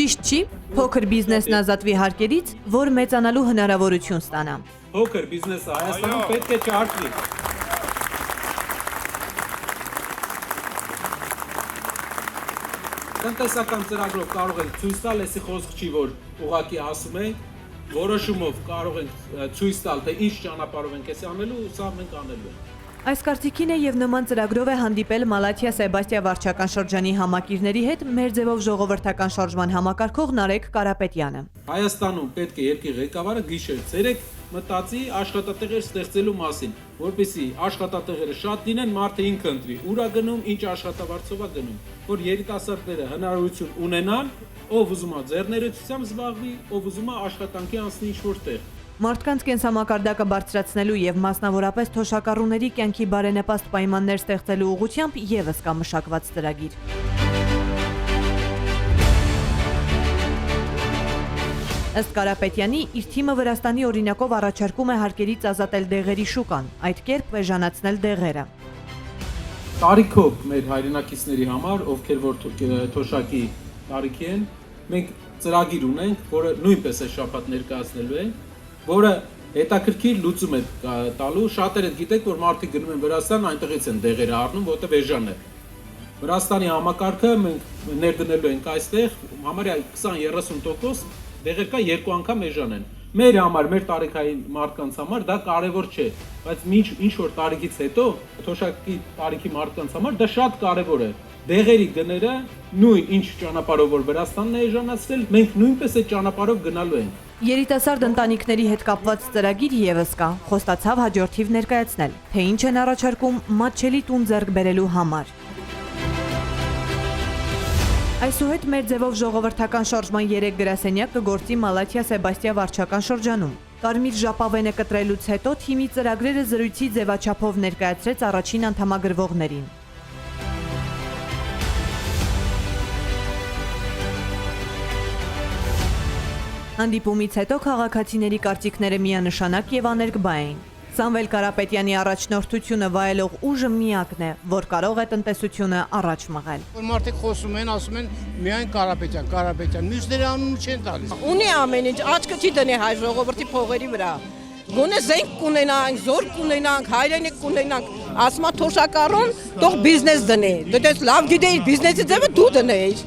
Ճիշտ չի, փոքր բիզնեսն ազատվի հարկերից, որ մեծանալու հնարավորություն ստանա։ Փոքր բիզնեսը Հայաստանում պետք է չարթվի։ Տնտեսական ծրագրով կարող ենք ցույց տալ, այսի խոսք չի, որ ուղղակի ասում ենք, որոշումով կարող ենք ցույց տալ, թե ինչ ճանապարհով ենք էս անելու, սա մենք անելու ենք։ Այս կարծիքին է եւ նման ծրագրով է հանդիպել Մալաթիա Սեբաստիա վարչական շրջանի համակիրների հետ մեր ձևով ժողովրդական շարժման համակարգող Նարեկ Կարապետյանը։ Հայաստանում պետք է երկրի ղեկավարը գիշեր-ցերեկ մտածի աշխատատեղեր ստեղծելու մասին, որպեսզի աշխատատեղերը շատ լինեն, մարդը ինքը ընտրի, ուր է գնում, ինչ աշխատավարձով է գնում, որ երիտասարդները հնարավորություն ունենան, ով ուզում է ձեռներեցությամբ զբաղվի, ով ուզում է աշխատանքի անցնի ինչ-որ տեղ։ Մարդկանց կենսամակարդակը բարձրացնելու եւ մասնավորապես թոշակառուների կյանքի բարենպաստ պայմաններ ստեղծելու ուղղությամբ եւս կա մշակված ծրագիր։ Ըստ Կարապետյանի, իր թիմը Վրաստանի օրինակով առաջարկում է հարկերից ազատել դեղերի շուկան, այդ կերպ էժանացնել դեղերը։ Տարիքով մեր հայրենակիցների համար, ովքեր որ թոշակի տարիքի են, մենք ծրագիր ունենք, որը նույնպես է շաբաթ ներկայացնելու ենք, որը հետաքրքիր լուծում է տալու, շատերը գիտեք, որ մարդիկ գնում են Վրաստան, այնտեղից են դեղերը առնում, որտեղ էժան է։ Վրաստանի համակարգը մենք ներդնելու ենք այստեղ, համարյա 20-30% դեղեր կա երկու անգամ էժան են։ Մեր համար, մեր տարիքային մարդկանց համար դա կարևոր չէ, բայց ինչ որ տարիքից հետո թոշակի տարիքի մարդկանց համար դա շատ կարևոր է։ Դեղերի գները նույն ինչ ճանապարհով որ Վրաստանն է էժանացրել, մենք նույնպես այդ ճանապարհով գնալու ենք։ Երիտասարդ ընտանիքների հետ կապված ծրագիր եւս կա, խոստացավ հաջորդ թիվ ներկայացնել, թե ինչ են առաջարկում մատչելի տուն ձեռք բերելու համար։ Այսուհետ մեր ձևով ժողովրդական շարժման 3 գրասենյակ կգործի Մալաթիա Սեբաստիա վարչական շրջանում։ Կարմիր ժապավենը կտրելուց հետո թիմի ծրագրերը զրույցի ձևաչափով ներկայացրեց առաջին անդամագրվողներին։ Հանդիպումից հետո քաղաքացիների կարծիքները միանշանակ եւ աներկբա էին։ Սամվել Կարապետյանի առաջնորդությունը վայելող ուժը միակն է, որ կարող է տնտեսությունը առաջ մղել։ Որ մարդիկ խոսում են, ասում են միայն Կարապետյան, մյուսները անուն չեն տալիս։ Ունի ամեն ինչ, աչքը չի դնի հայ ժողովրդի փողերի վրա։ Գոնե զենք կունենանք, զորք կունենանք, հայրենիք կունենանք, ասма թոշակառուն, թող բիզնես դնի։ Դե լավ գիտեիր բիզնեսի ձևը դու դնեիր։